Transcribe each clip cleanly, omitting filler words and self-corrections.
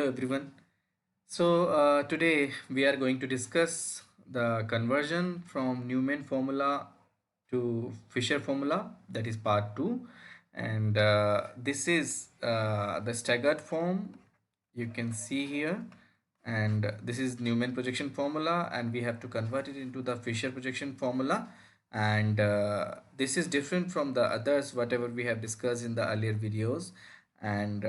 Hello everyone. Today we are going to discuss the conversion from Newman formula to Fisher formula, that is part 2. And this is the staggered form you can see here. And this is Newman projection formula, and we have to convert it into the Fisher projection formula. And this is different from the others, whatever we have discussed in the earlier videos. And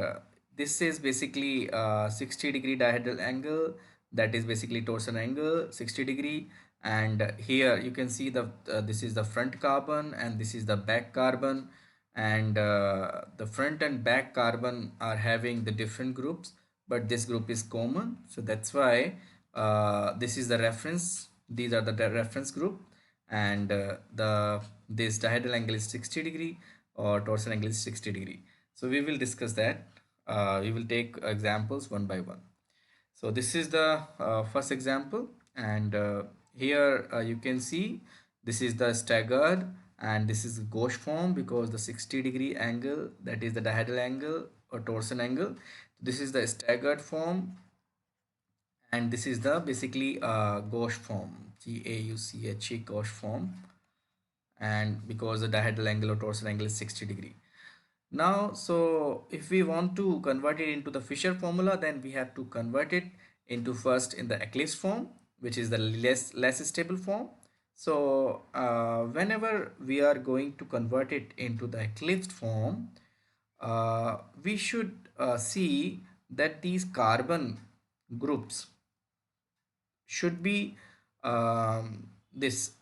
this is basically 60-degree dihedral angle, that is basically torsion angle 60 degree. And here you can see this is the front carbon and this is the back carbon. And the front and back carbon are having the different groups, but this group is common, so that's why this is the reference. These are the reference group. And this dihedral angle is 60 degree, or torsion angle is 60 degree. So we will discuss that. We will take examples one by one. So this is the first example. And here you can see this is the staggered, and this is gauche form, because the 60-degree angle, that is the dihedral angle or torsion angle. This is the staggered form, and this is the basically gauche form, Gauche gauche form. And because the dihedral angle or torsion angle is 60 degree. Now, so if we want to convert it into the Fisher formula, then we have to convert it into first in the eclipse form, which is the less stable form. So whenever we are going to convert it into the eclipsed form, we should see that these carbon groups should be this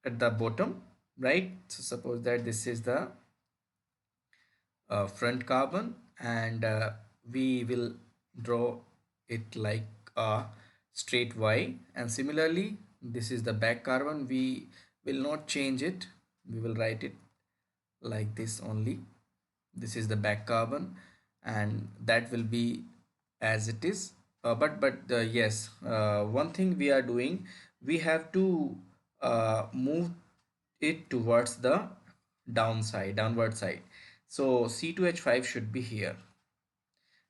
at the bottom, right? So suppose that this is the front carbon, and we will draw it like a straight Y. And similarly, this is the back carbon. We will not change it, we will write it like this only. This is the back carbon, and that will be as it is. But yes, one thing we are doing, we have to move it towards the downward side. So C2H5 should be here,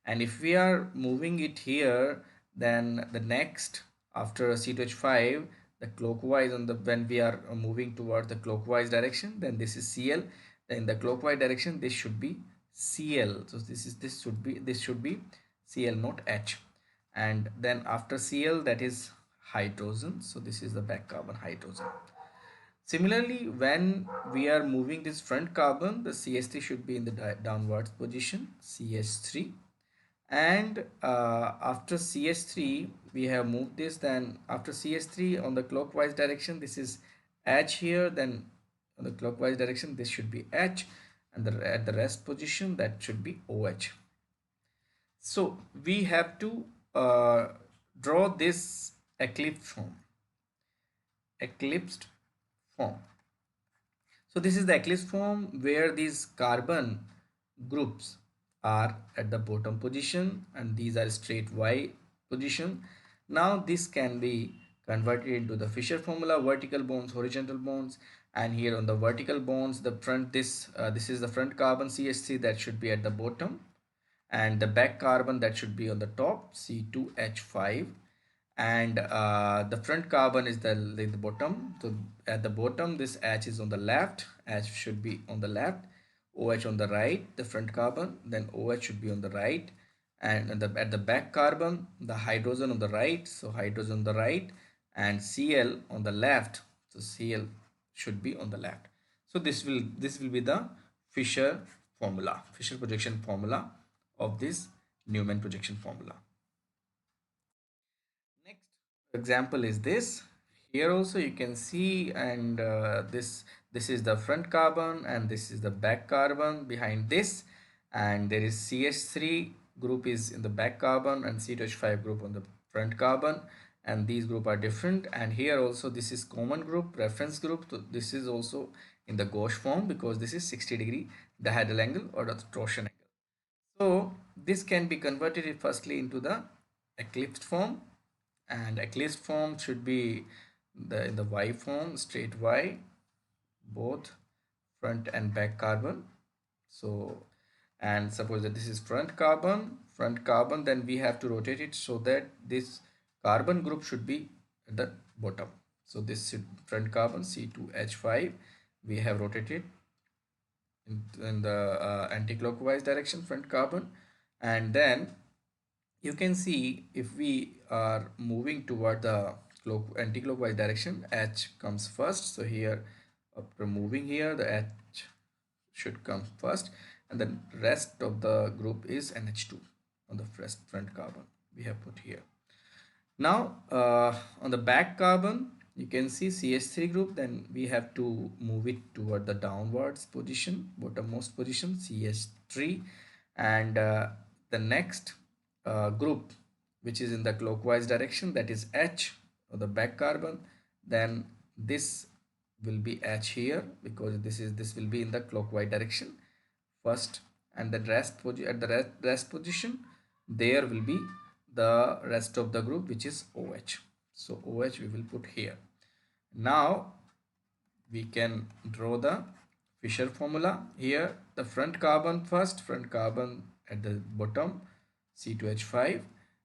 and if we are moving it here, then the next after C2H5, the clockwise on the when we are moving toward the clockwise direction, then this is Cl. Then in the clockwise direction, this should be Cl. So this should be Cl, not H. And then after Cl, that is hydrogen. So this is the back carbon, hydrogen. Similarly, when we are moving this front carbon, the CH3 should be in the downwards position, CH3. And after CH3, we have moved this. Then after CH3 on the clockwise direction, this is H here. Then on the clockwise direction, this should be H. And at the rest position, that should be OH. So we have to draw this eclipsed form. So this is the eclipse form where these carbon groups are at the bottom position, and these are straight Y position. Now this can be converted into the Fisher formula: vertical bonds, horizontal bonds. And here on the vertical bonds, the front, this is the front carbon CH3, that should be at the bottom, and the back carbon, that should be on the top, C2H5. And the front carbon is the bottom. So at the bottom, this H is on the left, H should be on the left, OH on the right, the front carbon, then OH should be on the right. And at the back carbon, the hydrogen on the right, so hydrogen on the right, and Cl on the left, so Cl should be on the left. So this will be the Fisher formula, Fisher projection formula of this Newman projection formula. Next example is this. Here also you can see, and this is the front carbon and this is the back carbon behind this, and there is CH3 group is in the back carbon and C2H5 group on the front carbon, and these group are different. And here also this is common group, reference group. So this is also in the gauche form, because this is 60-degree dihedral angle or the torsion angle. So this can be converted firstly into the eclipsed form, and eclipsed form should be in the Y form, straight Y, both front and back carbon. So, and suppose that this is front carbon, front carbon, then we have to rotate it so that this carbon group should be at the bottom. So this front carbon C2H5, we have rotated in the anti-clockwise direction, front carbon. And then you can see if we are moving toward the anti-clockwise direction, H comes first. So here, after moving here, the H should come first, and then rest of the group is NH2 on the first front carbon we have put here. Now on the back carbon, you can see CH3 group, then we have to move it toward the downwards position, bottommost position, CH3. And the next group which is in the clockwise direction, that is H, or the back carbon, then this will be H here, because this will be in the clockwise direction first, and the at the rest position there will be the rest of the group, which is OH. So OH we will put here. Now we can draw the Fischer formula. Here the front carbon first, front carbon at the bottom, C2H5,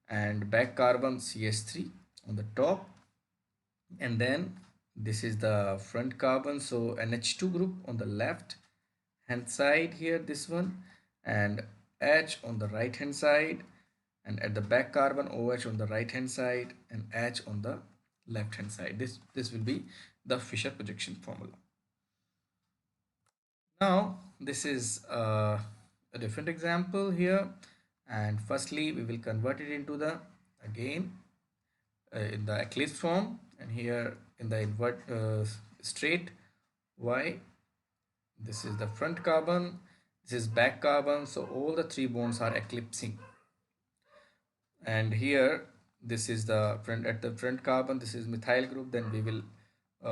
and back carbon CH3 on the top. And then this is the front carbon, so NH2 group on the left hand side here, this one, and H on the right hand side, and at the back carbon OH on the right hand side and H on the left hand side. This will be the Fischer projection formula. Now this is a different example here, and firstly we will convert it into the, again, in the eclipse form, and here in the straight Y, this is the front carbon, this is back carbon, so all the three bonds are eclipsing. And here this is the front, at the front carbon, this is methyl group, then we will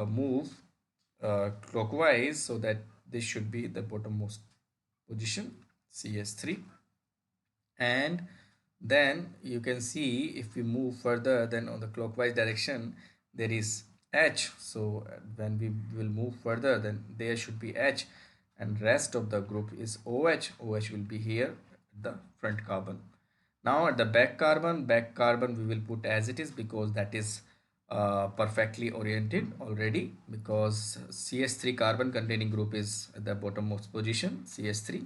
move clockwise, so that this should be the bottommost position, CS3. And then you can see if we move further, then on the clockwise direction there is H. So when we will move further, then there should be H, and rest of the group is OH. OH will be here at the front carbon. Now at the back carbon we will put as it is, because that is perfectly oriented already, because CS3 carbon containing group is at the bottommost position, CS3,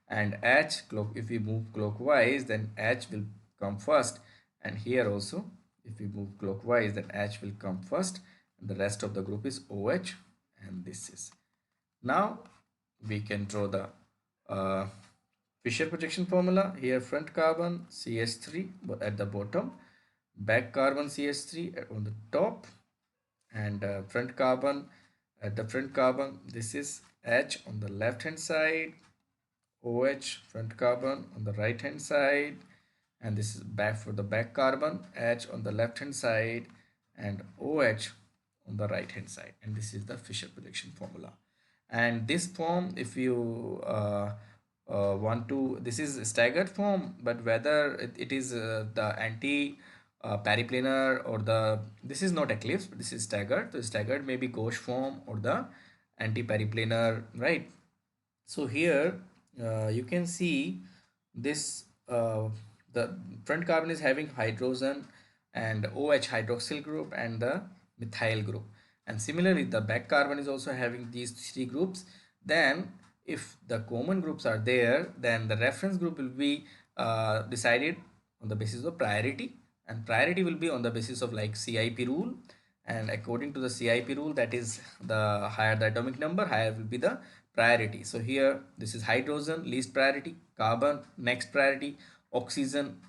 and H, if we move clockwise, then H will come first, and here also if we move clockwise, then H will come first, and the rest of the group is OH, and this is. Now we can draw the Fischer projection formula. Here front carbon CH3 at the bottom, back carbon CH3 on the top, and front carbon at the front carbon, this is H on the left hand side, OH front carbon on the right hand side, and this is back for the back carbon, H on the left hand side and OH on the right hand side, and this is the Fischer projection formula. And this form, if you want to, this is staggered form, but whether it is the anti periplanar or the, this is not eclipse, but this is staggered. So staggered may be gauche form or the anti periplanar, right? So here you can see this the front carbon is having hydrogen and OH hydroxyl group and the methyl group, and similarly the back carbon is also having these three groups. Then if the common groups are there, then the reference group will be decided on the basis of priority, and priority will be on the basis of like CIP rule, and according to the CIP rule, that is the higher the atomic number, higher will be the priority. So here this is hydrogen, least priority, carbon next priority, oxygen,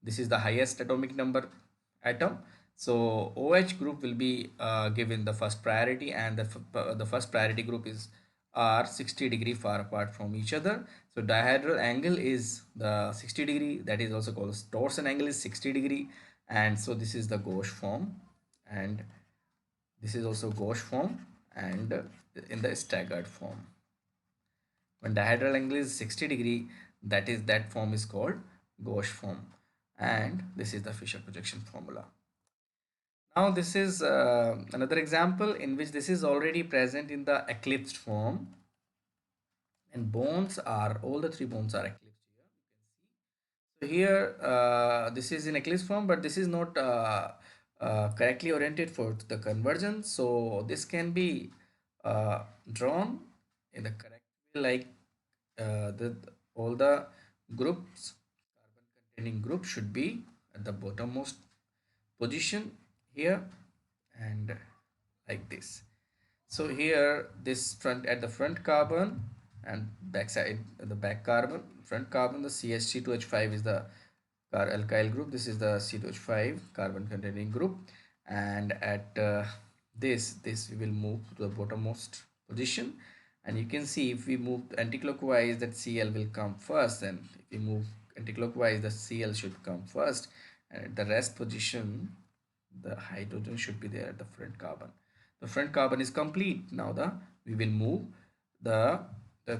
this is the highest atomic number atom. So OH group will be given the first priority, and the first priority group is are 60 degree far apart from each other. So dihedral angle is the 60 degree, that is also called torsion angle is 60 degree, and so this is the gauche form, and this is also gauche form, and in the staggered form. When dihedral angle is 60 degree, that form is called gauche form, and this is the Fischer projection formula. Now this is another example in which this is already present in the eclipsed form, and bonds are, all the three bonds are eclipsed here. So here, this is in Eclipse form, but this is not correctly oriented for the conversion. So this can be drawn in the correct way, like all the groups, carbon containing group should be at the bottommost position here, and like this. So here, this front at the front carbon and back side, the back carbon, front carbon, the CH3 2H5 is the alkyl group. This is the C2H5 carbon containing group, and at this we will move to the bottommost position, and you can see if we move anticlockwise, that Cl will come first, and if we move anticlockwise, the Cl should come first, and at the rest position, the hydrogen should be there at the front carbon. The front carbon is complete. Now we will move the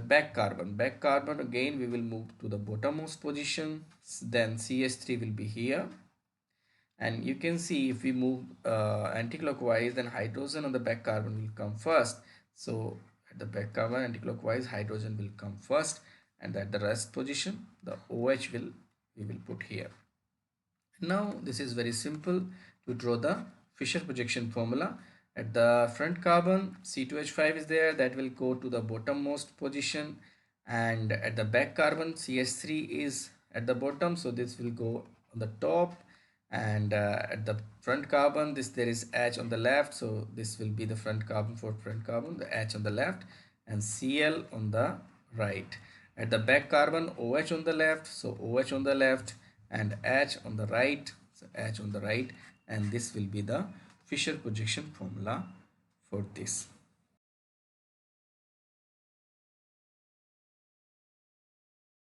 back carbon again we will move to the bottommost position. Then CH3 will be here, and you can see if we move anticlockwise, then hydrogen on the back carbon will come first. So at the back carbon anticlockwise, hydrogen will come first, and at the rest position the OH will we will put here. Now this is very simple to draw the Fisher projection formula. At the front carbon, C2H5 is there, that will go to the bottommost position, and at the back carbon, CH3 is at the bottom, so this will go on the top, and at the front carbon, there is H on the left, so this will be the front carbon for front carbon, the H on the left, and Cl on the right. At the back carbon, OH on the left, so OH on the left, and H on the right, so H on the right, and this will be the Fisher projection formula for this.